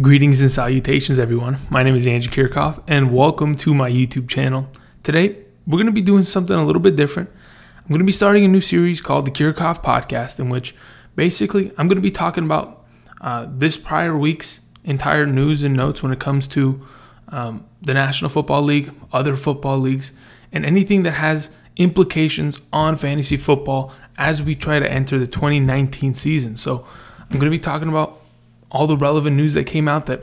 Greetings and salutations, everyone. My name is Andrew Kirchhoff, and welcome to my YouTube channel. Today, we're going to be doing something a little bit different. I'm going to be starting a new series called the Kirchhoff Podcast, in which basically I'm going to be talking about this prior week's entire news and notes when it comes to the National Football League, other football leagues, and anything that has implications on fantasy football as we try to enter the 2019 season. So I'm going to be talking about all the relevant news that came out that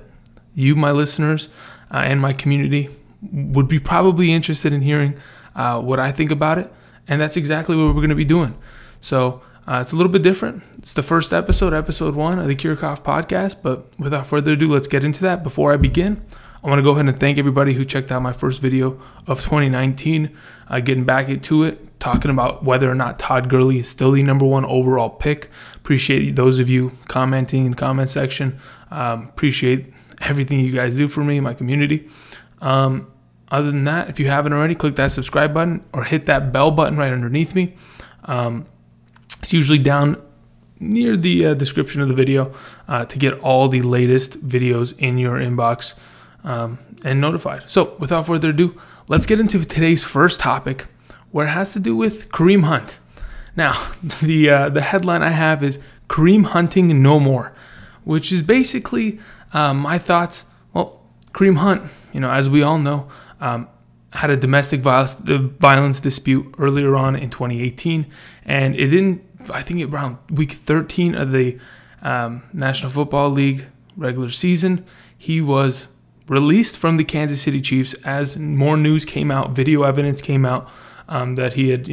you, my listeners, and my community would be probably interested in hearing what I think about it. And that's exactly what we're going to be doing. So it's a little bit different. It's the first episode 1 of the Kirchhoff Podcast. But without further ado, let's get into that. Before I begin, I want to go ahead and thank everybody who checked out my first video of 2019, getting back into it, talking about whether or not Todd Gurley is still the #1 overall pick. Appreciate those of you commenting in the comment section. Appreciate everything you guys do for me, my community. Other than that, if you haven't already, click that subscribe button or hit that bell button right underneath me. It's usually down near the description of the video to get all the latest videos in your inbox and notified. So without further ado, let's get into today's first topic, where it has to do with Kareem Hunt. Now, the headline I have is Kareem hunting no more, which is basically my thoughts. Well, Kareem Hunt, as we all know, had a domestic violence dispute earlier on in 2018, and it didn't. I think around week 13 of the National Football League regular season, he was released from the Kansas City Chiefs as more news came out, video evidence came out that he had,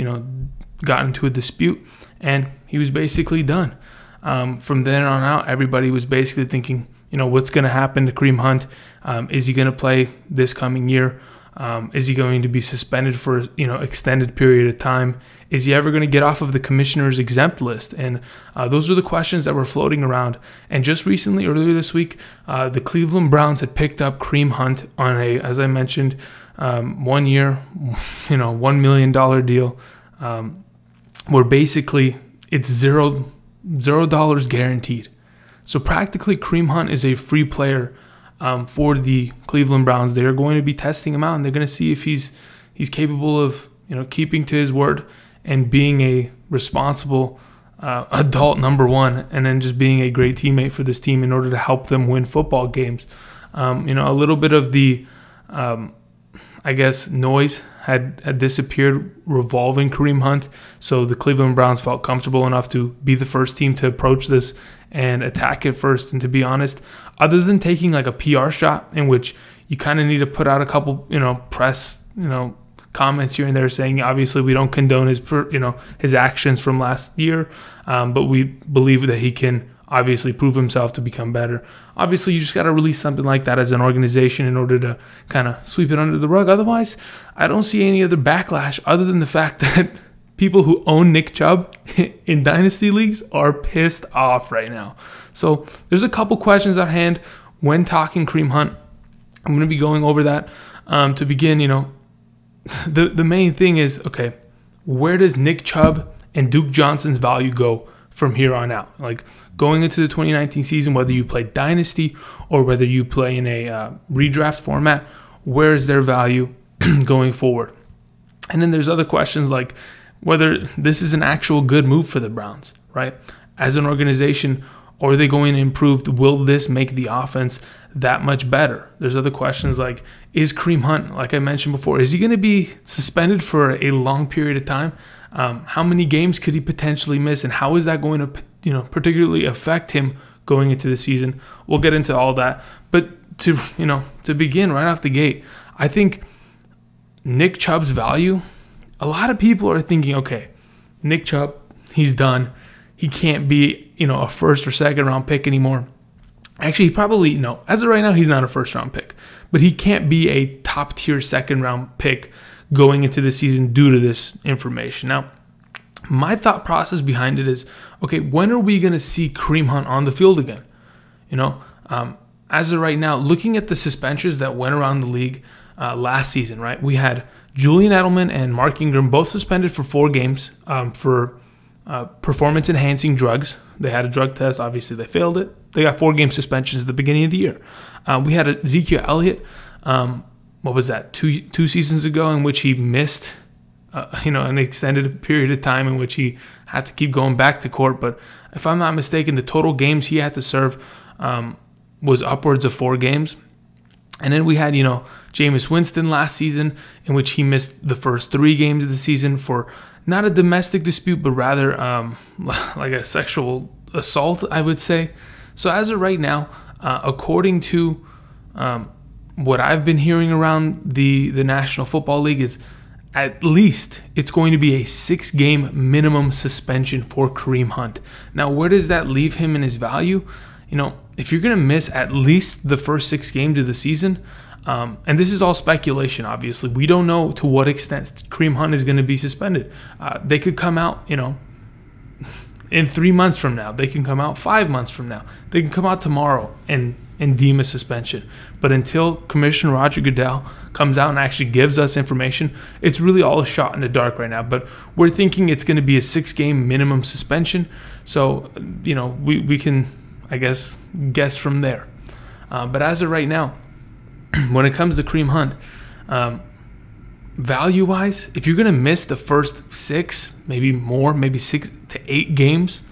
gotten into a dispute, and he was basically done. From then on out, everybody was basically thinking, what's going to happen to Kareem Hunt? Is he going to play this coming year? Is he going to be suspended for, extended period of time? Is he ever going to get off of the commissioner's exempt list? And those were the questions that were floating around. And just recently, earlier this week, the Cleveland Browns had picked up Kareem Hunt on a, as I mentioned, 1 year, $1 million deal, where basically it's $0 guaranteed. So practically, Kareem Hunt is a free player for the Cleveland Browns. They're going to be testing him out, and they're going to see if he's capable of keeping to his word and being a responsible adult #1, and then just being a great teammate for this team in order to help them win football games. A little bit of the noise had disappeared revolving Kareem Hunt, so the Cleveland Browns felt comfortable enough to be the first team to approach this and attack it first. And to be honest, other than taking like a PR shot in which you kind of need to put out a couple, press, comments here and there saying, obviously we don't condone his actions from last year, but we believe that he can obviously prove himself to become better. Obviously, you just got to release something like that as an organization in order to kind of sweep it under the rug. Otherwise, I don't see any other backlash other than the fact that people who own Nick Chubb in dynasty leagues are pissed off right now. So there's a couple questions at hand when talking Kareem Hunt. I'm going to be going over that. To begin, the main thing is, okay, where does Nick Chubb and Duke Johnson's value go from here on out? Like going into the 2019 season, whether you play dynasty or whether you play in a redraft format, where is their value going forward? And then there's other questions like whether this is an actual good move for the Browns, right? As an organization, or are they going to improve? Will this make the offense that much better? There's other questions like, is Kareem Hunt, like I mentioned before, is he going to be suspended for a long period of time? How many games could he potentially miss, and how is that going to, particularly affect him going into the season? We'll get into all that. But to begin right off the gate, I think Nick Chubb's value, a lot of people are thinking, okay, Nick Chubb, he's done. He can't be, a first or second round pick anymore. Actually, he probably, as of right now, he's not a first round pick, but he can't be a top tier second round pick going into the season due to this information. Now, my thought process behind it is, okay, when are we going to see Kareem Hunt on the field again? As of right now, looking at the suspensions that went around the league last season, right? We had Julian Edelman and Mark Ingram both suspended for 4 games for performance-enhancing drugs. They had a drug test. Obviously, they failed it. They got 4-game suspensions at the beginning of the year. We had Ezekiel Elliott, what was that, two seasons ago, in which he missed an extended period of time in which he had to keep going back to court. But if I'm not mistaken, the total games he had to serve was upwards of 4 games. And then we had, Jameis Winston last season, in which he missed the first 3 games of the season for not a domestic dispute, but rather like a sexual assault, I would say. So as of right now, according to what I've been hearing around the National Football League, is at least it's going to be a 6-game minimum suspension for Kareem Hunt. Now, where does that leave him in his value? If you're going to miss at least the first 6 games of the season, and this is all speculation, obviously. We don't know to what extent Kareem Hunt is going to be suspended. They could come out, in 3 months from now. They can come out 5 months from now. They can come out tomorrow and deem a suspension. But until Commissioner Roger Goodell comes out and actually gives us information, it's really all a shot in the dark right now. But we're thinking it's going to be a 6-game minimum suspension. So, we can, I guess from there. But as of right now, when it comes to Kareem Hunt, value-wise, if you're going to miss the first 6, maybe more, maybe 6 to 8 games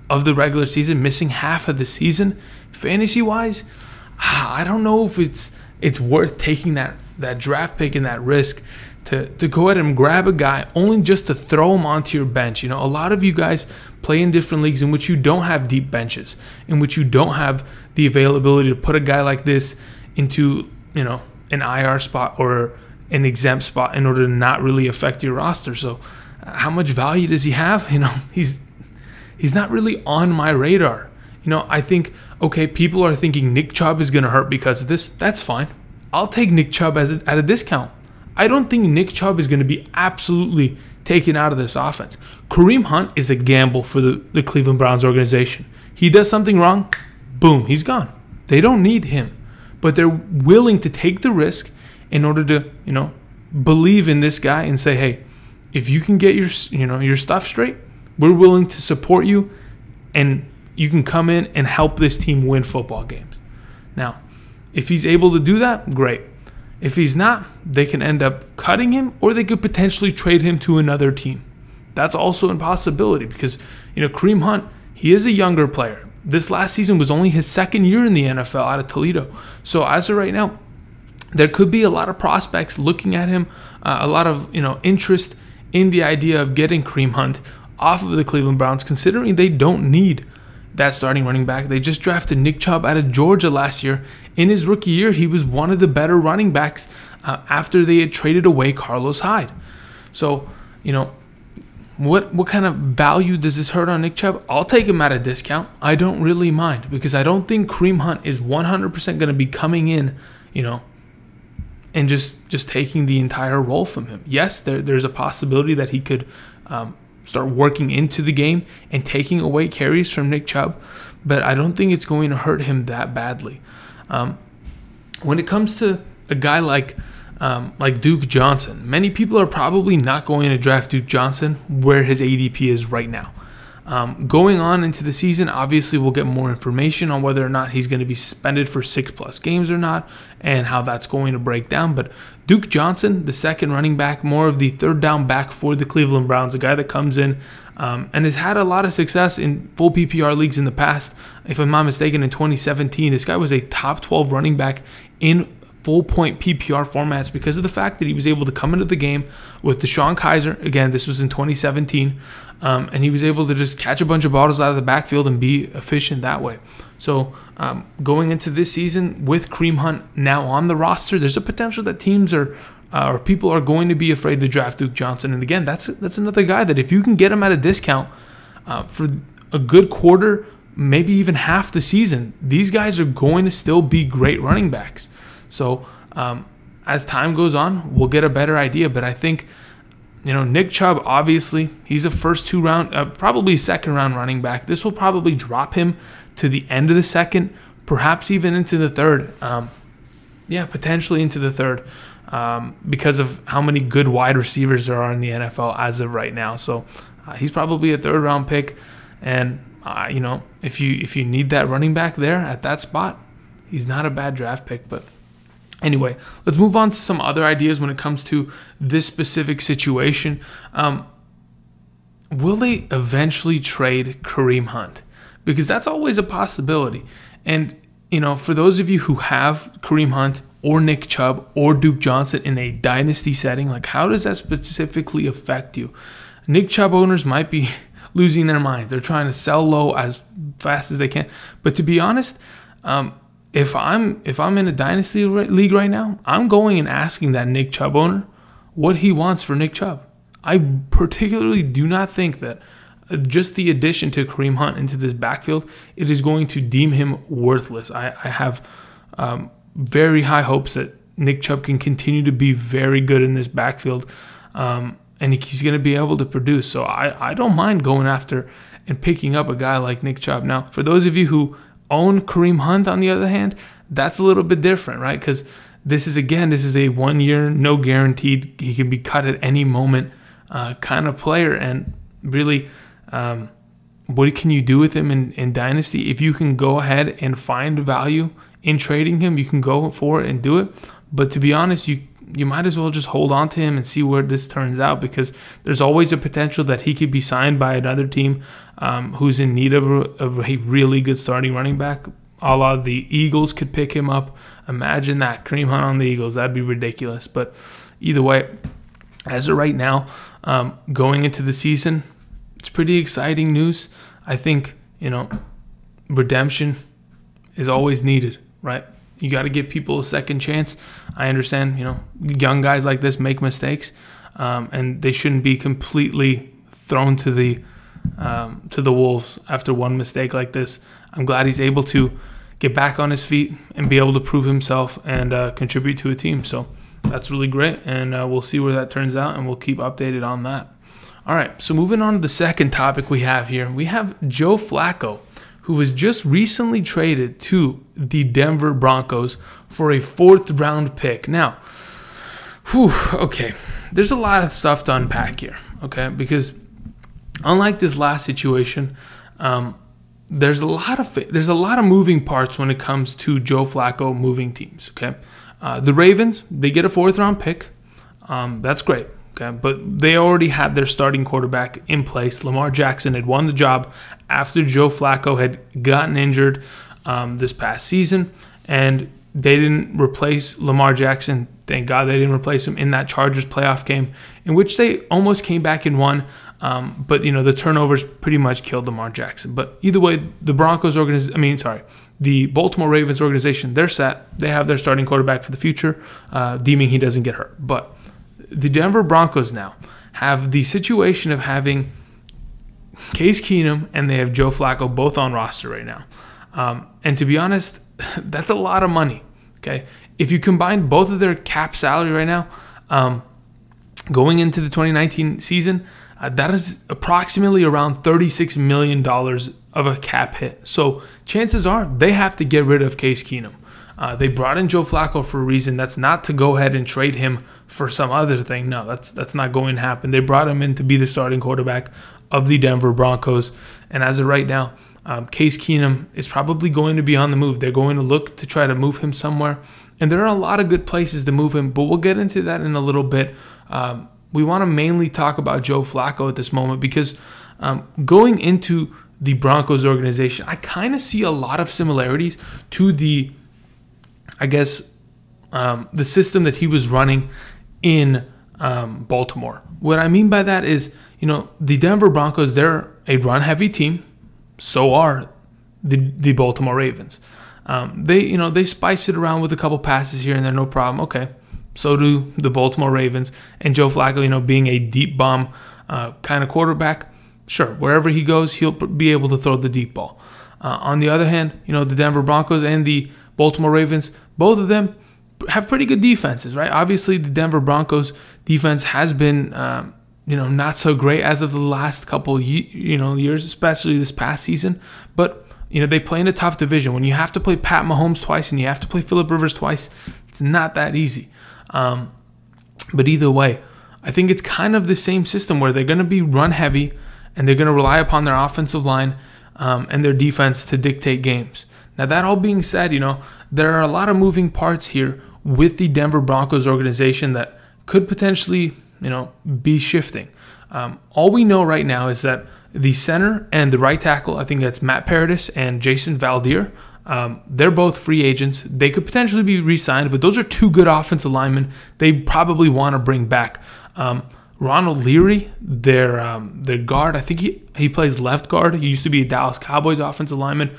of the regular season, missing half of the season, fantasy-wise, I don't know if it's worth taking that draft pick and that risk to go ahead and grab a guy only just to throw him onto your bench. A lot of you guys play in different leagues in which you don't have deep benches, in which you don't have the availability to put a guy like this into an IR spot or an exempt spot in order to not really affect your roster. So how much value does he have? He's not really on my radar. I think, okay, people are thinking Nick Chubb is going to hurt because of this. That's fine. I'll take Nick Chubb at a discount. I don't think Nick Chubb is going to be absolutely taken out of this offense. Kareem Hunt is a gamble for the Cleveland Browns organization. He does something wrong, boom, he's gone. They don't need him. But they're willing to take the risk in order to, believe in this guy and say, hey, if you can get your stuff straight, we're willing to support you, and you can come in and help this team win football games. Now, if he's able to do that, great. If he's not, they can end up cutting him, or they could potentially trade him to another team. That's also a possibility because, Kareem Hunt, he is a younger player. This last season was only his 2nd year in the NFL out of Toledo. So as of right now, there could be a lot of prospects looking at him, a lot of interest in the idea of getting Kareem Hunt off of the Cleveland Browns, considering they don't need that starting running back. They just drafted Nick Chubb out of Georgia last year. In his rookie year, he was one of the better running backs after they had traded away Carlos Hyde. So, what kind of value does this hurt on Nick Chubb? I'll take him at a discount. I don't really mind because I don't think Kareem Hunt is 100% going to be coming in, and just taking the entire role from him. Yes, there's a possibility that he could start working into the game and taking away carries from Nick Chubb, but I don't think it's going to hurt him that badly. When it comes to a guy like Duke Johnson, many people are probably not going to draft Duke Johnson where his ADP is right now. Going on into the season, obviously we'll get more information on whether or not he's going to be suspended for 6+ games or not, and how that's going to break down. But Duke Johnson, the second running back, more of the third down back for the Cleveland Browns, a guy that comes in and has had a lot of success in full PPR leagues in the past. If I'm not mistaken, in 2017, this guy was a top 12 running back in full point PPR formats because of the fact that he was able to come into the game with DeShone Kizer. Again, this was in 2017, and he was able to just catch a bunch of balls out of the backfield and be efficient that way. So going into this season with Kareem Hunt now on the roster, there's a potential that teams or people are going to be afraid to draft Duke Johnson. And again, that's another guy that if you can get him at a discount for a good quarter, maybe even half the season, these guys are going to still be great running backs. So as time goes on, we'll get a better idea. But I think, Nick Chubb, obviously, he's a first 2 round, probably second round running back. This will probably drop him to the end of the second, perhaps even into the third. Potentially into the third because of how many good wide receivers there are in the NFL as of right now. So He's probably a 3rd round pick, and you know, if you need that running back there at that spot, he's not a bad draft pick. But anyway, let's move on to some other ideas when it comes to this specific situation. Will they eventually trade Kareem Hunt? Because that's always a possibility. And, you know, for those of you who have Kareem Hunt or Nick Chubb or Duke Johnson in a dynasty setting, like, how does that specifically affect you? Nick Chubb owners might be losing their minds. They're trying to sell low as fast as they can. But to be honest, if I'm in a dynasty league right now, I'm going and asking that Nick Chubb owner what he wants for Nick Chubb. I particularly do not think that just the addition to Kareem Hunt into this backfield, it is going to deem him worthless. I have very high hopes that Nick Chubb can continue to be very good in this backfield, and he's going to be able to produce. So I don't mind going after and picking up a guy like Nick Chubb. Now, for those of you who own Kareem Hunt, on the other hand, that's a little bit different, right? Because this is a 1 year, no guaranteed, he can be cut at any moment kind of player. And really, what can you do with him in Dynasty? If you can go ahead and find value in trading him, you can go for it and do it. But to be honest, you might as well just hold on to him and see where this turns out, because there's always a potential that he could be signed by another team who's in need of a really good starting running back. A lot of the Eagles could pick him up. Imagine that, Kareem Hunt on the Eagles. That'd be ridiculous. But either way, as of right now, going into the season, it's pretty exciting news. I think, you know, redemption is always needed, right? You got to give people a second chance. I understand, you know, young guys like this make mistakes, and they shouldn't be completely thrown to the wolves after one mistake like this. I'm glad he's able to get back on his feet and be able to prove himself and contribute to a team. So that's really great, and we'll see where that turns out, and we'll keep updated on that. All right, so moving on to the second topic we have here. We have Joe Flacco, who was just recently traded to the Denver Broncos for a 4th round pick. Now, okay, there's a lot of stuff to unpack here, okay? Because unlike this last situation, there's a lot of moving parts when it comes to Joe Flacco moving teams, okay? The Ravens, they get a 4th round pick. That's great. Okay, but they already had their starting quarterback in place. Lamar Jackson had won the job after Joe Flacco had gotten injured this past season, and they didn't replace Lamar Jackson. Thank God they didn't replace him in that Chargers playoff game, in which they almost came back and won. But you know, the turnovers pretty much killed Lamar Jackson. But either way, the Baltimore Ravens organization, they're set. They have their starting quarterback for the future, deeming he doesn't get hurt. But the Denver Broncos now have the situation of having Case Keenum and they have Joe Flacco both on roster right now. And to be honest, that's a lot of money. Okay, if you combine both of their cap salary right now, going into the 2019 season, that is approximately around $36 million of a cap hit. So chances are they have to get rid of Case Keenum. They brought in Joe Flacco for a reason. That's not to go ahead and trade him for some other thing. No, that's not going to happen. They brought him in to be the starting quarterback of the Denver Broncos. And as of right now, Case Keenum is probably going to be on the move. They're going to look to try to move him somewhere. And there are a lot of good places to move him, but we'll get into that in a little bit. We want to mainly talk about Joe Flacco at this moment because going into the Broncos organization, I kind of see a lot of similarities to the system that he was running in Baltimore. What I mean by that is, you know, the Denver Broncos, they're a run-heavy team. So are the Baltimore Ravens. They spice it around with a couple passes here and there, no problem. Okay, so do the Baltimore Ravens. And Joe Flacco, being a deep bomb kind of quarterback, sure, wherever he goes, he'll be able to throw the deep ball. On the other hand, the Denver Broncos and the Baltimore Ravens, both of them have pretty good defenses, right? Obviously, the Denver Broncos defense has been, not so great as of the last couple, years, especially this past season. But they play in a tough division. When you have to play Pat Mahomes twice and you have to play Phillip Rivers twice, it's not that easy. But either way, I think it's kind of the same system where they're going to be run heavy, and they're going to rely upon their offensive line and their defense to dictate games. Now, that all being said, there are a lot of moving parts here with the Denver Broncos organization that could potentially, be shifting. All we know right now is that the center and the right tackle, I think that's Matt Paradis and Jason Valdir, they're both free agents. They could potentially be re-signed, but those are two good offensive linemen they probably want to bring back. Ronald Leary, their guard, I think he plays left guard. He used to be a Dallas Cowboys offensive lineman.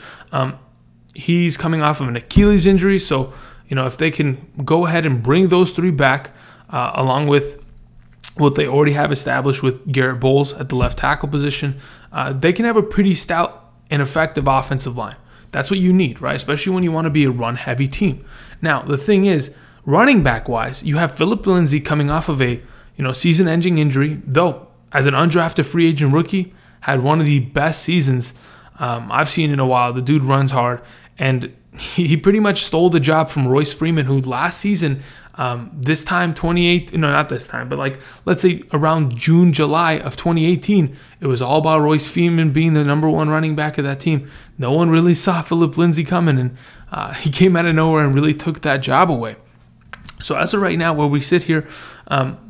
He's coming off of an Achilles injury, so if they can go ahead and bring those three back, along with what they already have established with Garrett Bowles at the left tackle position, they can have a pretty stout and effective offensive line. That's what you need, right? Especially when you want to be a run-heavy team. Now, the thing is, running back-wise, you have Phillip Lindsay coming off of a season-ending injury, though as an undrafted free agent rookie, had one of the best seasons I've seen in a while. The dude runs hard, and he pretty much stole the job from Royce Freeman, who last season, this time, not this time, but let's say around June, July of 2018, it was all about Royce Freeman being the number one running back of that team. No one really saw Phillip Lindsay coming, and he came out of nowhere and really took that job away. So as of right now, where we sit here,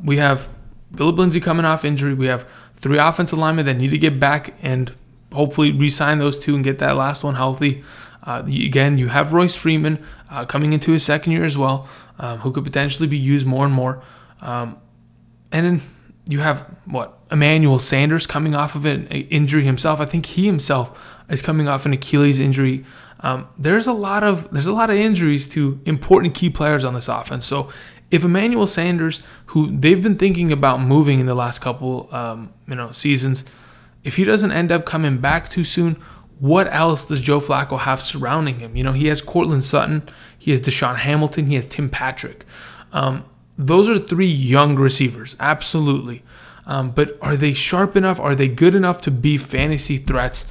we have Phillip Lindsay coming off injury. We have 3 offensive linemen that need to get back and hopefully re-sign those 2 and get that last one healthy. Again, you have Royce Freeman coming into his second year as well, who could potentially be used more and more. And then you have Emmanuel Sanders coming off of an injury himself. I think he himself is coming off an Achilles injury. There's a lot of injuries to important key players on this offense. So if Emmanuel Sanders, who they've been thinking about moving in the last couple seasons, if he doesn't end up coming back too soon, what else does Joe Flacco have surrounding him? He has Cortland Sutton, he has Deshaun Hamilton, he has Tim Patrick. Those are 3 young receivers, absolutely. But are they sharp enough? Are they good enough to be fantasy threats?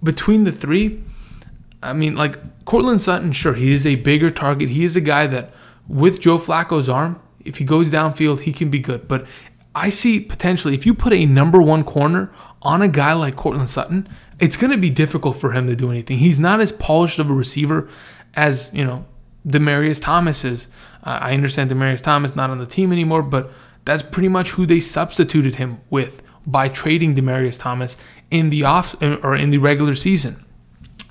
Between the 3, Cortland Sutton, sure, he is a bigger target. He is a guy that, with Joe Flacco's arm, if he goes downfield, he can be good. But I see potentially, if you put a number 1 corner on a guy like Cortland Sutton, it's going to be difficult for him to do anything. He's not as polished of a receiver as, Demaryius Thomas is. I understand Demaryius Thomas not on the team anymore, but that's pretty much who they substituted him with by trading Demaryius Thomas in the regular season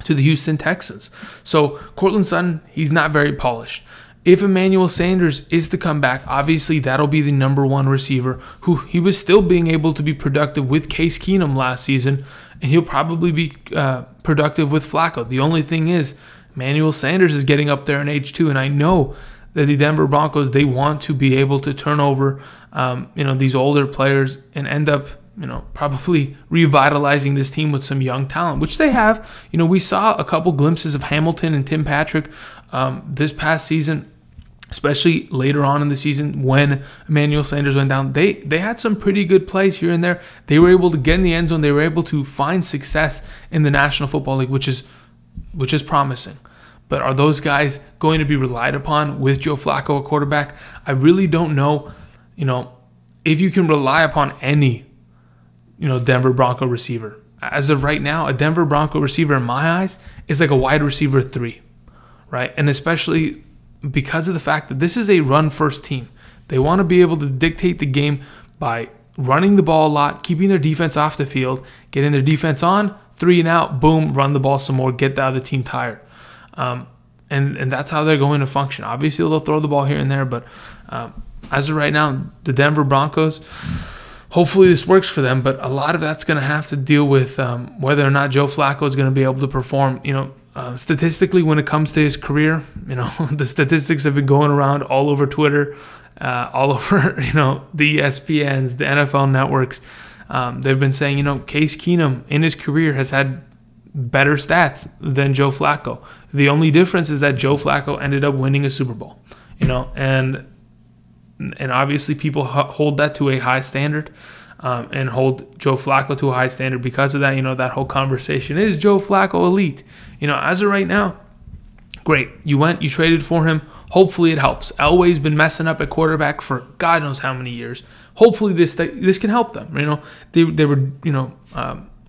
to the Houston Texans. So Cortland Sutton, he's not very polished. If Emmanuel Sanders is to come back, obviously that'll be the number 1 receiver, who he was still being able to be productive with Case Keenum last season, and he'll probably be productive with Flacco. The only thing is, Emmanuel Sanders is getting up there in age too, and I know that the Denver Broncos, they want to be able to turn over these older players and end up probably revitalizing this team with some young talent, which they have. We saw a couple glimpses of Hamilton and Tim Patrick this past season, especially later on in the season when Emmanuel Sanders went down. They had some pretty good plays here and there. They were able to get in the end zone. They were able to find success in the National Football League, which is promising. But are those guys going to be relied upon with Joe Flacco, a quarterback? I really don't know, if you can rely upon any Denver Bronco receiver. As of right now, a Denver Bronco receiver in my eyes is like a wide receiver 3, right? And especially because of the fact that this is a run-first team. They want to be able to dictate the game by running the ball a lot, keeping their defense off the field, getting their defense on, 3 and out, boom, run the ball some more, get the other team tired. And that's how they're going to function. Obviously, they'll throw the ball here and there, but as of right now, the Denver Broncos, hopefully this works for them, but a lot of that's going to have to deal with whether or not Joe Flacco is going to be able to perform. Statistically, when it comes to his career, the statistics have been going around all over Twitter, all over the ESPNs, the NFL networks. They've been saying Case Keenum in his career has had better stats than Joe Flacco. The only difference is that Joe Flacco ended up winning a Super Bowl. And obviously people hold that to a high standard, and hold Joe Flacco to a high standard because of that. That whole conversation, is Joe Flacco elite? As of right now, Great. You traded for him. Hopefully it helps. Elway's been messing up at quarterback for God knows how many years. Hopefully this can help them. They were,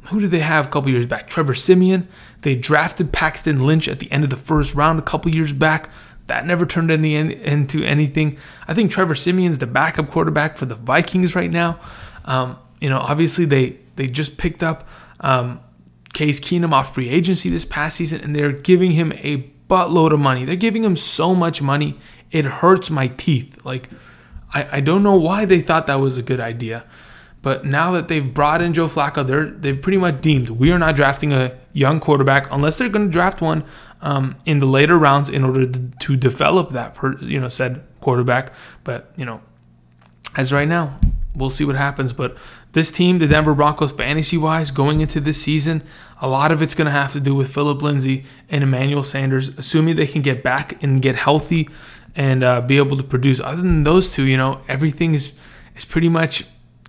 who did they have a couple years back? Trevor Siemian. They drafted Paxton Lynch at the end of the first round a couple years back. That never turned into anything. I think Trevor Siemian's the backup quarterback for the Vikings right now. Obviously they just picked up Case Keenum off free agency this past season, and they're giving him a buttload of money. They're giving him so much money, it hurts my teeth. Like, I don't know why they thought that was a good idea. But now that they've brought in Joe Flacco, they've pretty much deemed we are not drafting a young quarterback unless they're going to draft one in the later rounds in order to develop that said quarterback. But as right now, we'll see what happens. But this team, the Denver Broncos, fantasy-wise, going into this season, a lot of it's going to have to do with Phillip Lindsay and Emmanuel Sanders, assuming they can get back and get healthy and be able to produce. Other than those two, everything is pretty much,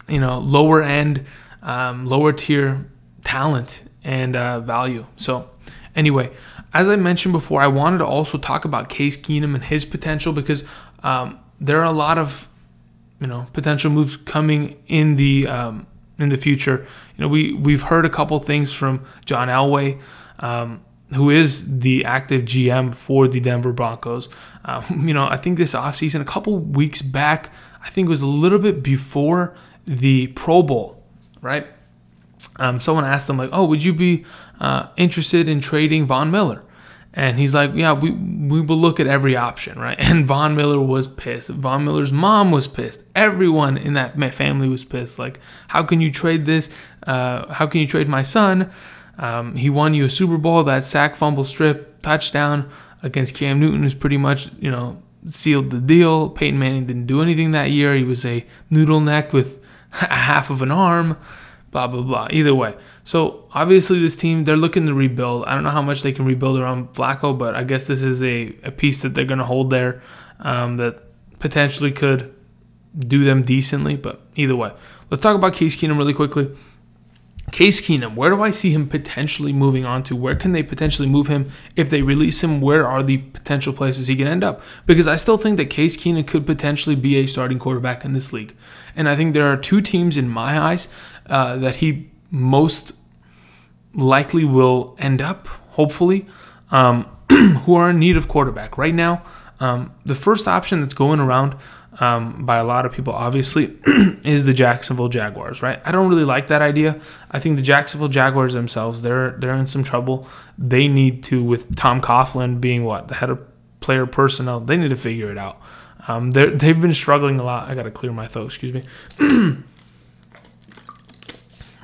lower end, lower tier talent and value. So anyway, as I mentioned before, I wanted to also talk about Case Keenum and his potential because there are a lot of potential moves coming in the future. We've heard a couple things from John Elway, who is the active GM for the Denver Broncos. I think this offseason, a couple weeks back, I think it was a little bit before the Pro Bowl, right? Someone asked him like, "Oh, would you be interested in trading Von Miller?" And he's like, "Yeah, we will look at every option," right? And Von Miller was pissed. Von Miller's mom was pissed. Everyone in that family was pissed. Like, how can you trade this? How can you trade my son? He won you a Super Bowl. That sack, fumble, strip, touchdown against Cam Newton is pretty much, sealed the deal. Peyton Manning didn't do anything that year. He was a noodle neck with half of an arm. Blah, blah, blah. Either way. So, obviously, this team, they're looking to rebuild. I don't know how much they can rebuild around Flacco, but I guess this is a piece that they're going to hold there that potentially could do them decently. But either way, let's talk about Case Keenum really quickly. Case Keenum, where do I see him potentially moving on to? Where can they potentially move him? If they release him, where are the potential places he can end up? Because I still think that Case Keenum could potentially be a starting quarterback in this league. And I think there are two teams in my eyes that he most likely will end up, hopefully, who are in need of quarterback. Right now, the first option that's going around by a lot of people, obviously, is the Jacksonville Jaguars, right? I don't really like that idea. I think the Jacksonville Jaguars themselves, they're in some trouble. They need to, with Tom Coughlin being the head of player personnel, they need to figure it out. They've been struggling a lot. I got to clear my throat, excuse me.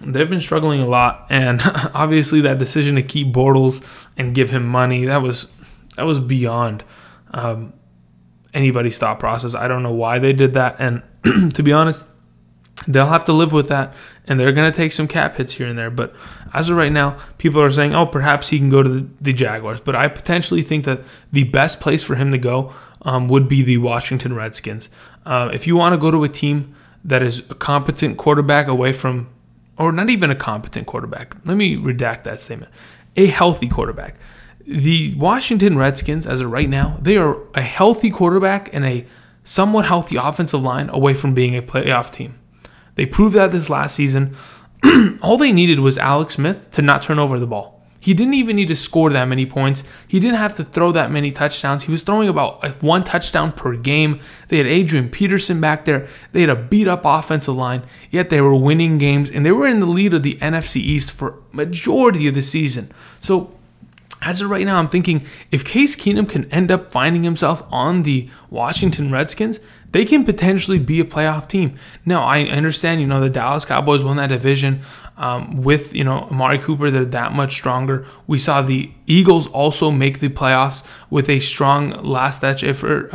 They've been struggling a lot, and obviously that decision to keep Bortles and give him money, that was beyond anybody's thought process. I don't know why they did that, and to be honest, they'll have to live with that, and they're going to take some cap hits here and there. But as of right now, people are saying, oh, perhaps he can go to the Jaguars. But I potentially think that the best place for him to go would be the Washington Redskins. If you want to go to a team that is a competent quarterback away from, or not even a competent quarterback, let me redact that statement, a healthy quarterback. The Washington Redskins, as of right now, they are a healthy quarterback and a somewhat healthy offensive line away from being a playoff team. They proved that this last season. All they needed was Alex Smith to not turn over the ball. He didn't even need to score that many points. He didn't have to throw that many touchdowns. He was throwing about one touchdown per game. They had Adrian Peterson back there. They had a beat-up offensive line, yet they were winning games, and they were in the lead of the NFC East for majority of the season. So as of right now, I'm thinking if Case Keenum can end up finding himself on the Washington Redskins, they can potentially be a playoff team. Now, I understand, the Dallas Cowboys won that division with, Amari Cooper. They're that much stronger. We saw the Eagles also make the playoffs with a strong last-ditch effort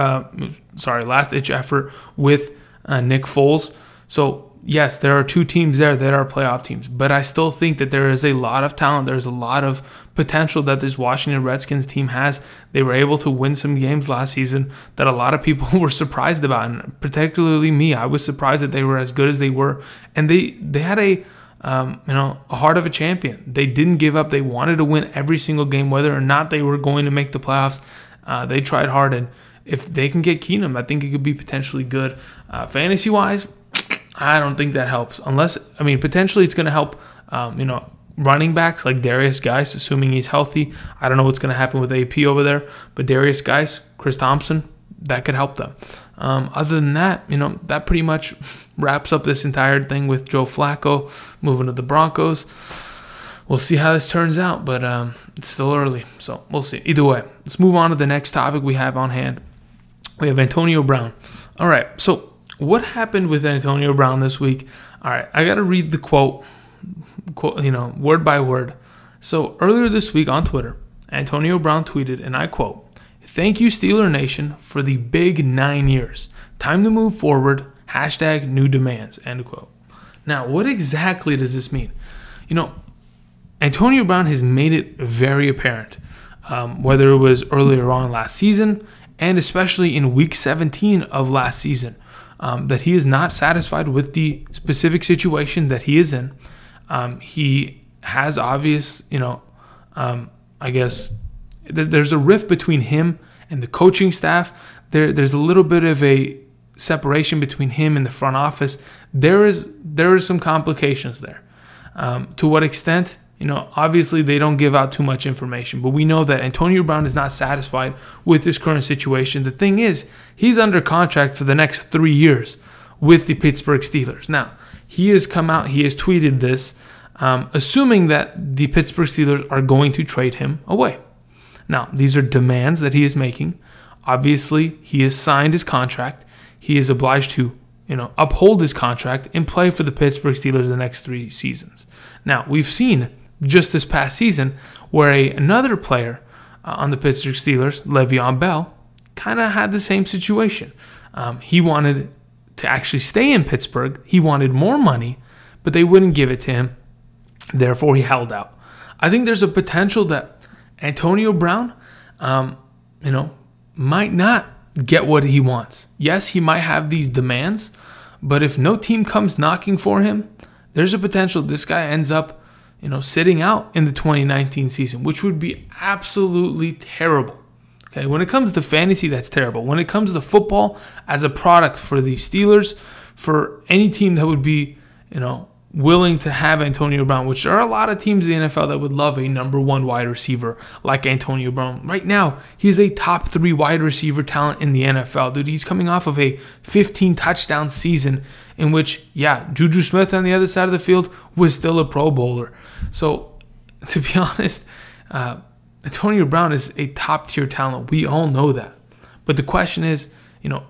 with Nick Foles. So, yes, there are two teams there that are playoff teams, but I still think that there is a lot of talent. There's a lot of potential that this Washington Redskins team has. They were able to win some games last season that a lot of people were surprised about, and particularly me. I was surprised that they were as good as they were, and they had a a heart of a champion. They didn't give up. They wanted to win every single game, whether or not they were going to make the playoffs. They tried hard, and if they can get Keenum, I think it could be potentially good. Fantasy-wise, I don't think that helps. Potentially it's going to help, running backs like Darius Guice, assuming he's healthy. I don't know what's going to happen with AP over there, but Darius Guice, Chris Thompson, that could help them. Other than that, that pretty much wraps up this entire thing with Joe Flacco moving to the Broncos. We'll see how this turns out, but it's still early, so we'll see. Either way, let's move on to the next topic we have on hand. We have Antonio Brown. All right, so what happened with Antonio Brown this week? All right, I got to read the quote, word by word. So earlier this week on Twitter, Antonio Brown tweeted, and I quote, "Thank you, Steeler Nation, for the big 9 years. Time to move forward. # new demands." End quote. Now, what exactly does this mean? Antonio Brown has made it very apparent, whether it was earlier on last season and especially in Week 17 of last season, that he is not satisfied with the specific situation that he is in. He has obvious, there's a rift between him and the coaching staff. There's a little bit of a separation between him and the front office. There is some complications there. To what extent? Obviously they don't give out too much information, but we know that Antonio Brown is not satisfied with his current situation. The thing is, he's under contract for the next 3 years with the Pittsburgh Steelers. Now, he has come out, he has tweeted this, assuming that the Pittsburgh Steelers are going to trade him away. Now, these are demands that he is making. Obviously, he has signed his contract. He is obliged to, uphold his contract and play for the Pittsburgh Steelers the next 3 seasons. Now, we've seen just this past season where another player on the Pittsburgh Steelers, Le'Veon Bell, kind of had the same situation. He wanted to actually stay in Pittsburgh. He wanted more money, but they wouldn't give it to him. Therefore, he held out. I think there's a potential that Antonio Brown, might not get what he wants. Yes, he might have these demands, but if no team comes knocking for him, there's a potential this guy ends up, sitting out in the 2019 season, which would be absolutely terrible. Okay, when it comes to fantasy, that's terrible. When it comes to football as a product for the Steelers, for any team that would be, willing to have Antonio Brown, which there are a lot of teams in the NFL that would love a number 1 wide receiver like Antonio Brown. Right now, he's a top 3 wide receiver talent in the NFL. Dude, he's coming off of a 15 touchdown season in which, Juju Smith on the other side of the field was still a Pro Bowler. So, to be honest, Antonio Brown is a top tier talent. We all know that. But the question is,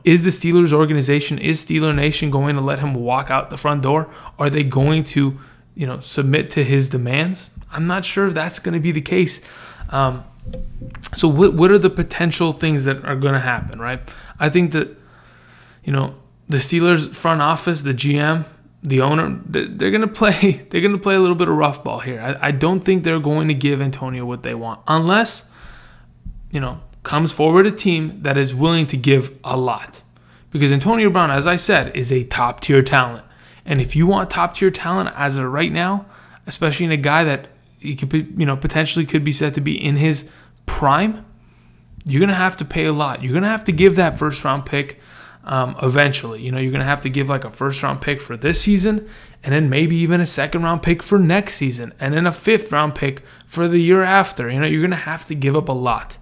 is the Steelers organization, is Steeler Nation going to let him walk out the front door? Are they going to, submit to his demands? I'm not sure if that's going to be the case. So what are the potential things that are going to happen, right? I think that, the Steelers front office, the GM, the owner, they're going to play a little bit of rough ball here. I don't think they're going to give Antonio what they want unless, comes forward a team that is willing to give a lot. Because Antonio Brown, as I said, is a top-tier talent. And if you want top-tier talent as of right now, especially in a guy that he could, potentially could be said to be in his prime, you're going to have to pay a lot. You're going to have to give that first-round pick eventually. You're going to have to give like a first-round pick for this season, and then maybe even a second-round pick for next season, and then a fifth-round pick for the year after. You're going to have to give up a lot.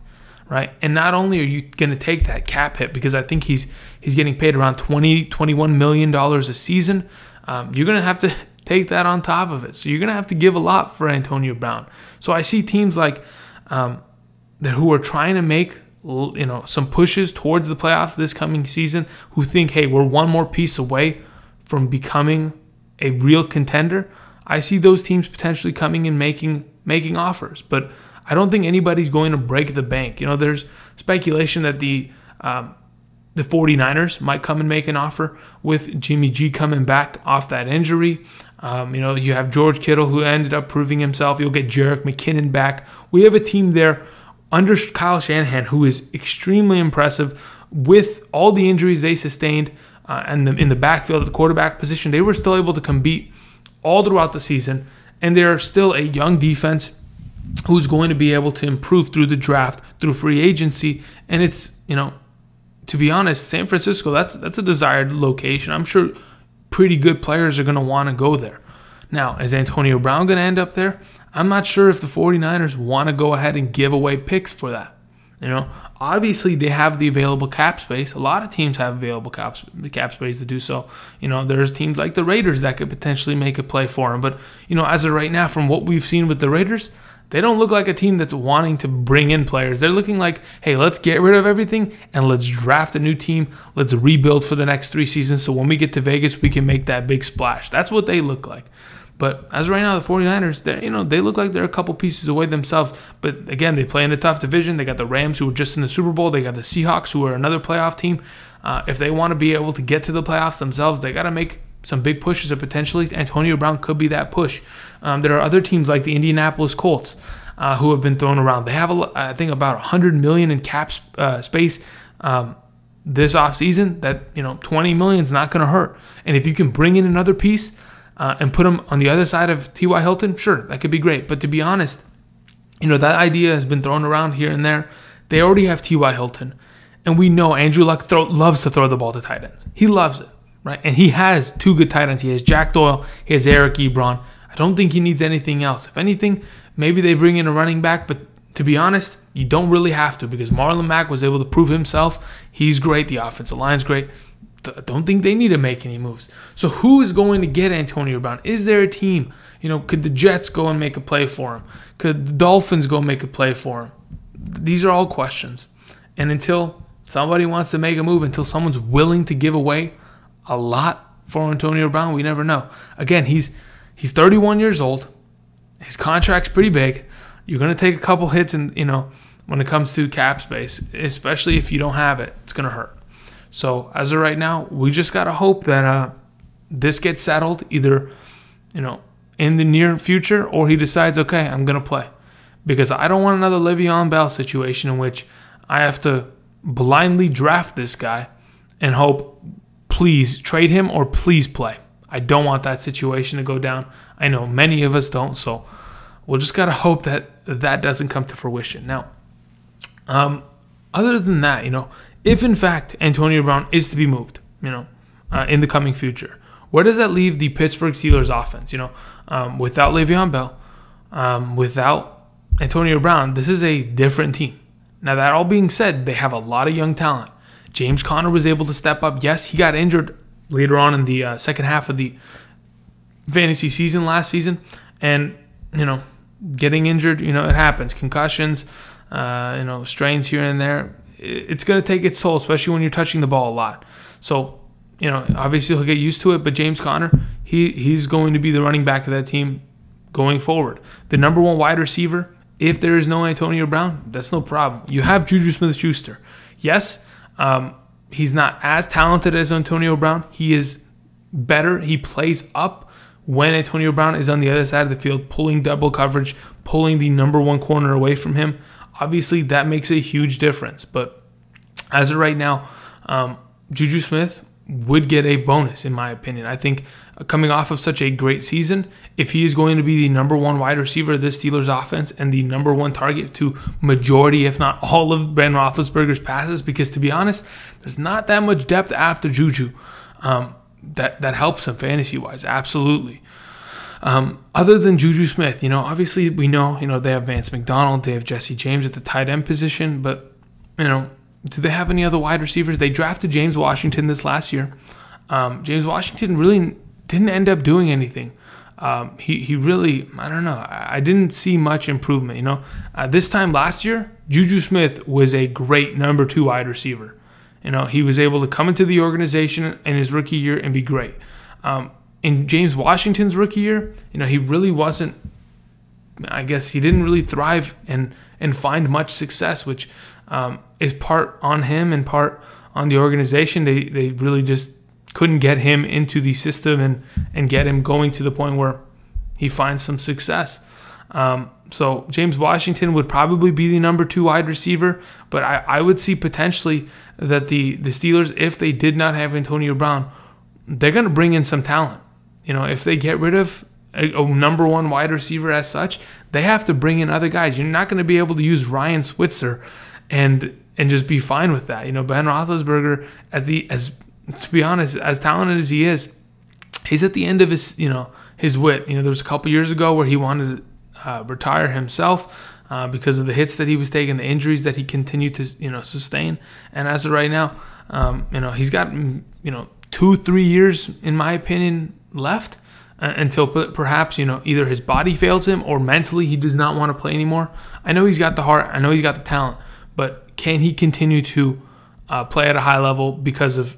Right, and not only are you going to take that cap hit, because I think he's getting paid around $21 million a season, you're going to have to take that on top of it. So you're going to have to give a lot for Antonio Brown. So I see teams like who are trying to make some pushes towards the playoffs this coming season, who think, hey, we're one more piece away from becoming a real contender. I see those teams potentially coming and making offers, but I don't think anybody's going to break the bank. There's speculation that the 49ers might come and make an offer with Jimmy G coming back off that injury. You have George Kittle, who ended up proving himself. You'll get Jerick McKinnon back. We have a team there under Kyle Shanahan who is extremely impressive with all the injuries they sustained and in the backfield at the quarterback position. They were still able to compete all throughout the season, and they're still a young defense who's going to be able to improve through the draft, through free agency. And it's, to be honest, San Francisco, that's a desired location. I'm sure pretty good players are going to want to go there. Now, is Antonio Brown going to end up there? I'm not sure if the 49ers want to go ahead and give away picks for that. Obviously they have the available cap space. A lot of teams have available cap space to do so. There's teams like the Raiders that could potentially make a play for him. But, as of right now, from what we've seen with the Raiders, they don't look like a team that's wanting to bring in players. They're looking like, hey, let's get rid of everything and let's draft a new team. Let's rebuild for the next 3 seasons so when we get to Vegas, we can make that big splash. That's what they look like. But as of right now, the 49ers, they look like they're a couple pieces away themselves. But again, they play in a tough division. They got the Rams, who were just in the Super Bowl. They got the Seahawks, who are another playoff team. If they want to be able to get to the playoffs themselves, they got to make some big pushes, and potentially Antonio Brown could be that push. There are other teams like the Indianapolis Colts who have been thrown around. They have, I think, about $100 million in cap space this offseason. That $20 million is not going to hurt. And if you can bring in another piece and put him on the other side of T.Y. Hilton, sure, that could be great. But to be honest, that idea has been thrown around here and there. They already have T.Y. Hilton. And we know Andrew Luck loves to throw the ball to tight ends. He loves it, right? And he has 2 good tight ends. He has Jack Doyle. He has Eric Ebron. I don't think he needs anything else. If anything, maybe they bring in a running back. But to be honest, you don't really have to, because Marlon Mack was able to prove himself. He's great. The offensive line's great. I don't think they need to make any moves. So who is going to get Antonio Brown? Is there a team? Could the Jets go and make a play for him? Could the Dolphins go make a play for him? These are all questions. And until somebody wants to make a move, until someone's willing to give away a lot for Antonio Brown, we never know. Again, he's 31 years old. His contract's pretty big. You're going to take a couple hits, and when it comes to cap space, especially if you don't have it, it's going to hurt. So as of right now, we just got to hope that this gets settled either, in the near future, or he decides, okay, I'm going to play. Because I don't want another Le'Veon Bell situation in which I have to blindly draft this guy and hope, please trade him or please play. I don't want that situation to go down. I know many of us don't, so we'll just got to hope that that doesn't come to fruition. Now, other than that, if in fact Antonio Brown is to be moved, in the coming future, where does that leave the Pittsburgh Steelers offense? Without Le'Veon Bell, without Antonio Brown, this is a different team. Now, that all being said, they have a lot of young talent. James Conner was able to step up. Yes, he got injured later on in the second half of the fantasy season last season. And, getting injured, it happens. Concussions, strains here and there. It's going to take its toll, especially when you're touching the ball a lot. So, obviously he'll get used to it. But James Conner, he's going to be the running back of that team going forward. The number 1 wide receiver, if there is no Antonio Brown, that's no problem. You have Juju Smith-Schuster. Yes, he's not as talented as Antonio Brown. He is better. He plays up when Antonio Brown is on the other side of the field, pulling double coverage, pulling the number 1 corner away from him. Obviously, that makes a huge difference. But as of right now, Juju Smith would get a bonus, in my opinion. I think coming off of such a great season, if he is going to be the number 1 wide receiver of this Steelers offense and the number 1 target to majority, if not all, of Ben Roethlisberger's passes, because to be honest, there's not that much depth after Juju that helps him fantasy-wise, absolutely. Other than Juju Smith, obviously we know, they have Vance McDonald, they have Jesse James at the tight end position, but, do they have any other wide receivers? They drafted James Washington this last year. James Washington really didn't end up doing anything. He really, I don't know. I didn't see much improvement. This time last year, Juju Smith was a great number 2 wide receiver. He was able to come into the organization in his rookie year and be great. In James Washington's rookie year, he really wasn't. I guess he didn't really thrive and find much success, which is part on him and part on the organization. They really just couldn't get him into the system and get him going to the point where he finds some success. So James Washington would probably be the number 2 wide receiver, but I would see potentially that the Steelers, if they did not have Antonio Brown, they're going to bring in some talent. If they get rid of a number one wide receiver as such, they have to bring in other guys. You're not going to be able to use Ryan Switzer and just be fine with that. Ben Roethlisberger, to be honest, as talented as he is, he's at the end of his wit. There was a couple years ago where he wanted to retire himself because of the hits that he was taking, the injuries that he continued to sustain. And as of right now, he's got 2-3 years, in my opinion, left until perhaps either his body fails him or mentally he does not want to play anymore. I know he's got the heart, I know he's got the talent, but can he continue to play at a high level because of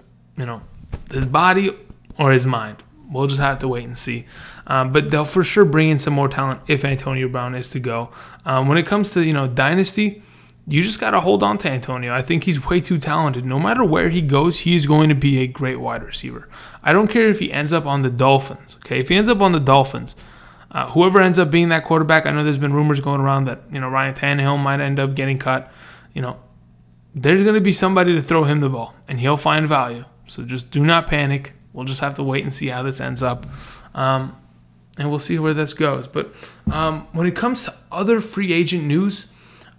his body or his mind? We'll just have to wait and see. But they'll for sure bring in some more talent if Antonio Brown is to go. When it comes to dynasty, you just got to hold on to Antonio. I think he's way too talented. No matter where he goes, he is going to be a great wide receiver. I don't care if he ends up on the Dolphins. Okay, if he ends up on the Dolphins, whoever ends up being that quarterback, I know there's been rumors going around that Ryan Tannehill might end up getting cut. There's going to be somebody to throw him the ball, and he'll find value. So just do not panic. We'll just have to wait and see how this ends up, and we'll see where this goes. But when it comes to other free agent news,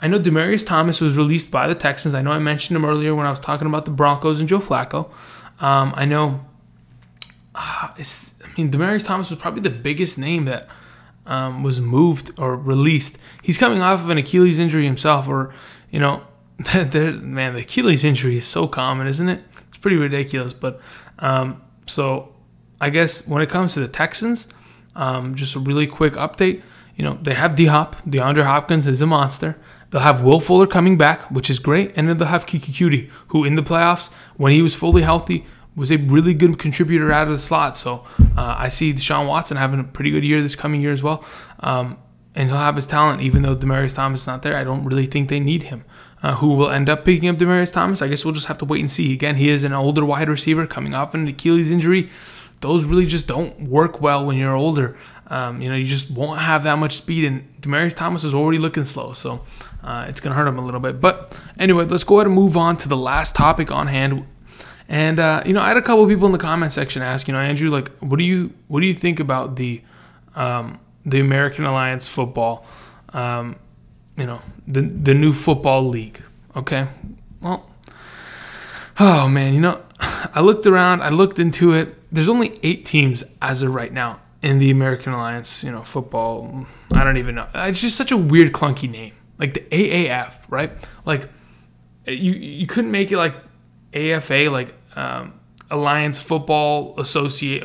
I know Demaryius Thomas was released by the Texans. I know I mentioned him earlier when I was talking about the Broncos and Joe Flacco. I know, Demaryius Thomas was probably the biggest name that was moved or released. He's coming off of an Achilles injury himself, the Achilles injury is so common, isn't it? It's pretty ridiculous. But so I guess when it comes to the Texans, just a really quick update. They have D-Hop. DeAndre Hopkins is a monster. They'll have Will Fuller coming back, which is great. And then they'll have Kiki Cutie, who in the playoffs, when he was fully healthy, was a really good contributor out of the slot. So I see Deshaun Watson having a pretty good year this coming year as well. And he'll have his talent, even though Demaryius Thomas is not there. I don't really think they need him. Who will end up picking up Demaryius Thomas? I guess we'll just have to wait and see. Again, he is an older wide receiver coming off an Achilles injury. Those really just don't work well when you're older. You just won't have that much speed, and Demaryius Thomas is already looking slow, so it's going to hurt him a little bit. But anyway, let's go ahead and move on to the last topic on hand. And I had a couple of people in the comment section ask, Andrew, what do you think about the American Alliance football, the new football league? Okay, well, oh man, I looked around, I looked into it. There's only 8 teams as of right now in the American Alliance, football. I don't even know. It's just such a weird, clunky name, like the AAF, right? Like you couldn't make it like AFA, like Alliance Football Association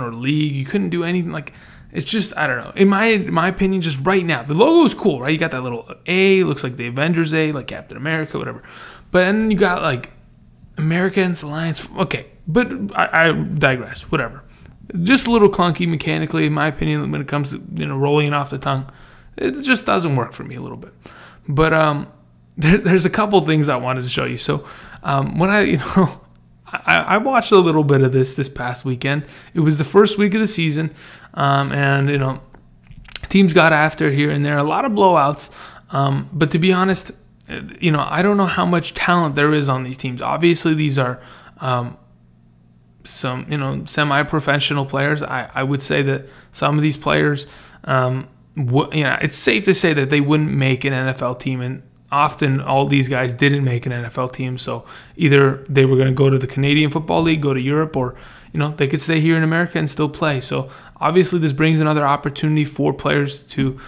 or league. You couldn't do anything like. It's just, I don't know. In my opinion, just right now, the logo is cool, right? You got that little A, looks like the Avengers A, like Captain America, whatever. But then you got like Americans Alliance. Okay, but I digress. Whatever. Just a little clunky mechanically, in my opinion, when it comes to rolling it off the tongue. It just doesn't work for me a little bit. But there's a couple things I wanted to show you. So when I watched a little bit of this past weekend. It was the first week of the season, and teams got after here and there, a lot of blowouts. But to be honest, I don't know how much talent there is on these teams. Obviously, these are some semi-professional players. I would say that some of these players, it's safe to say that they wouldn't make an NFL team, and often all these guys didn't make an NFL team. So either they were going to go to the Canadian Football League, go to Europe, or they could stay here in America and still play. So obviously this brings another opportunity for players to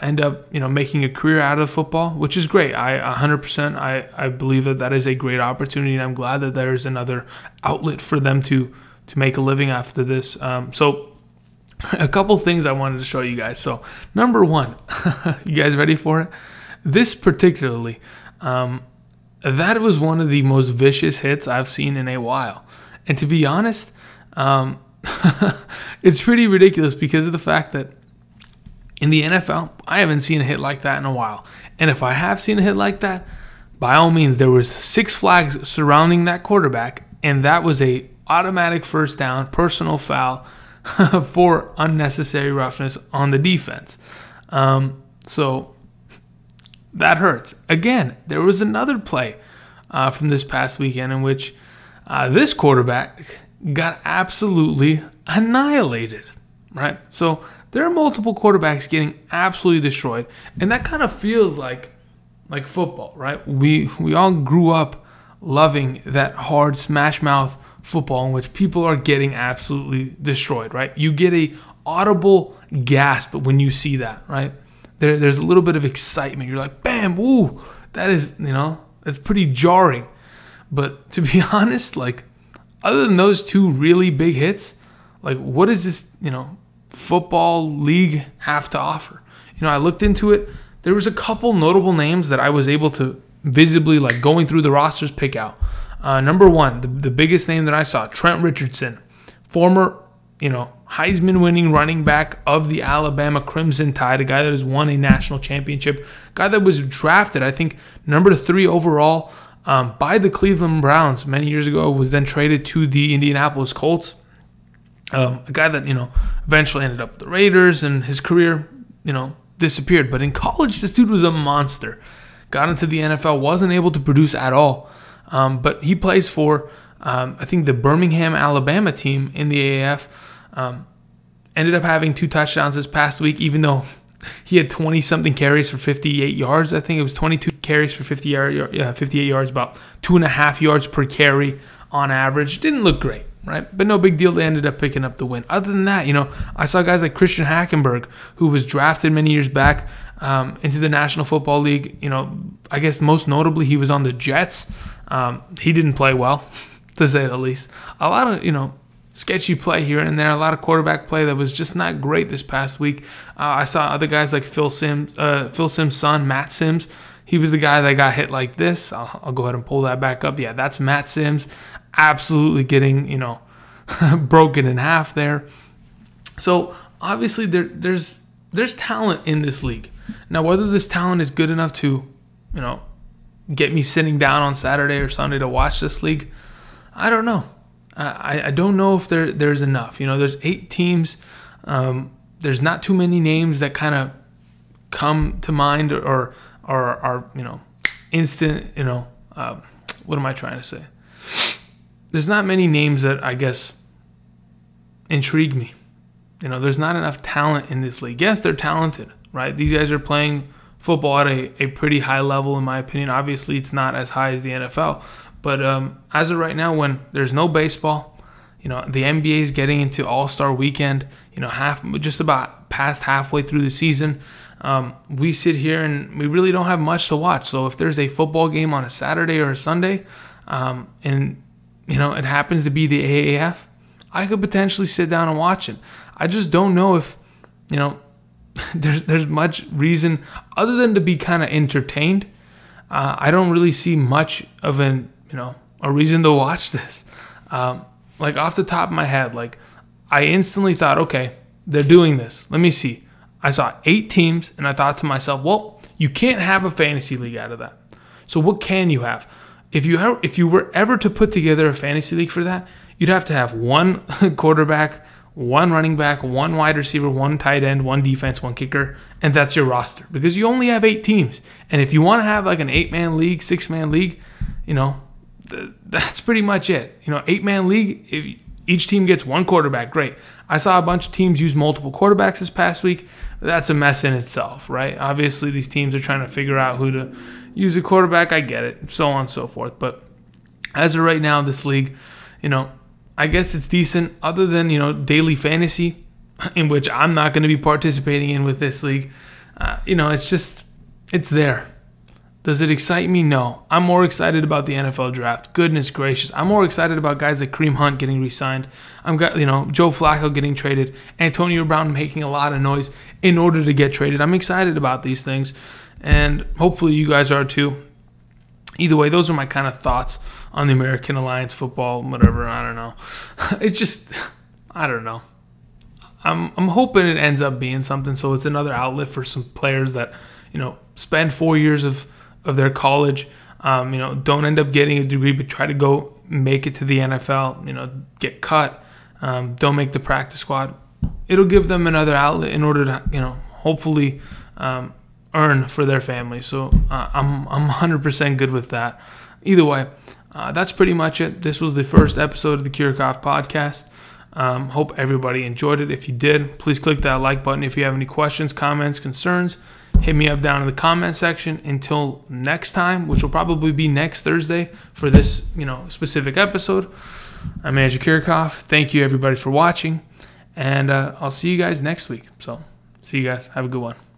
end up making a career out of football, which is great. I 100% I believe that is a great opportunity, and I'm glad that there's another outlet for them to make a living after this. So a couple things I wanted to show you guys. So number one, you guys ready for it? This particularly, that was one of the most vicious hits I've seen in a while. And to be honest, it's pretty ridiculous because of the fact that in the NFL, I haven't seen a hit like that in a while. And if I have seen a hit like that, by all means, there was 6 flags surrounding that quarterback, and that was a automatic first down, personal foul for unnecessary roughness on the defense. So that hurts. Again, there was another play from this past weekend in which this quarterback got absolutely annihilated. right? So there are multiple quarterbacks getting absolutely destroyed, and that kind of feels like football, right? We all grew up loving that hard smash mouth football in which people are getting absolutely destroyed, right? You get a audible gasp when you see that, right? There's a little bit of excitement. You're like, bam, woo, that is, that's pretty jarring. But to be honest, like, other than those two really big hits, like, what does this, football league have to offer? I looked into it. There was a couple notable names that I was able to visibly, like, going through the rosters, pick out. Number one, the biggest name that I saw, Trent Richardson, former, Heisman winning running back of the Alabama Crimson Tide, a guy that has won a national championship, guy that was drafted, I think, number 3 overall by the Cleveland Browns many years ago, was then traded to the Indianapolis Colts. A guy that, eventually ended up with the Raiders, and his career, disappeared. But in college, this dude was a monster. Got into the NFL, wasn't able to produce at all. But he plays for, I think, the Birmingham, Alabama team in the AAF. Ended up having 2 touchdowns this past week, even though he had 20-something carries for 58 yards. I think it was 22 carries for 58 yards, about 2.5 yards per carry on average. Didn't look great, right? But no big deal. They ended up picking up the win. Other than that, I saw guys like Christian Hackenberg, who was drafted many years back into the National Football League. I guess most notably, he was on the Jets. He didn't play well, to say the least. A lot of, sketchy play here and there, a lot of quarterback play that was just not great this past week. I saw other guys like Phil Sims' son, Matt Sims. He was the guy that got hit like this. I'll go ahead and pull that back up. Yeah, that's Matt Sims, absolutely getting, broken in half there. So obviously there's talent in this league. Now, whether this talent is good enough to, get me sitting down on Saturday or Sunday to watch this league, I don't know. I don't know if there's enough. There's 8 teams. There's not too many names that kind of come to mind or are instant. What am I trying to say? There's not many names that I guess intrigue me. There's not enough talent in this league. Yes, they're talented, right? These guys are playing football at a pretty high level, in my opinion. Obviously, it's not as high as the NFL. But as of right now, when there's no baseball, the NBA is getting into All-Star Weekend, just about past halfway through the season, we sit here and we really don't have much to watch. So if there's a football game on a Saturday or a Sunday, and it happens to be the AAF, I could potentially sit down and watch it. I just don't know if there's much reason other than to be kind of entertained. I don't really see much of a reason to watch this. Like, off the top of my head, like, I instantly thought, okay, they're doing this. Let me see. I saw 8 teams, and I thought to myself, well, you can't have a fantasy league out of that. So what can you have? If you were ever to put together a fantasy league for that, you'd have to have 1 quarterback, 1 running back, 1 wide receiver, 1 tight end, 1 defense, 1 kicker, and that's your roster. Because you only have 8 teams. And if you want to have like an 8-man league, 6-man league, that's pretty much it. 8-man league, if each team gets 1 quarterback, great. I saw a bunch of teams use multiple quarterbacks this past week. That's a mess in itself, right? Obviously, these teams are trying to figure out who to use a quarterback. I get it, so on and so forth. But as of right now, this league, I guess it's decent other than, daily fantasy, in which I'm not going to be participating in with this league. It's there. Does it excite me? No. I'm more excited about the NFL draft. Goodness gracious. I'm more excited about guys like Kareem Hunt getting re-signed. Joe Flacco getting traded. Antonio Brown making a lot of noise in order to get traded. I'm excited about these things, and hopefully you guys are too. Either way, those are my kind of thoughts on the American Alliance football, whatever. I don't know. I don't know. I'm hoping it ends up being something, so it's another outlet for some players that, spend 4 years of their college, don't end up getting a degree, but try to go make it to the NFL, get cut, don't make the practice squad. It'll give them another outlet in order to, hopefully earn for their family. So I'm 100% good with that. Either way, that's pretty much it. This was the first episode of the Kirchhoff podcast. Hope everybody enjoyed it. If you did, please click that like button. If you have any questions, comments, concerns, hit me up down in the comment section. Until next time, which will probably be next Thursday for this specific episode, I'm Andrew Kirchhoff. Thank you everybody for watching, and I'll see you guys next week. So see you guys. Have a good one.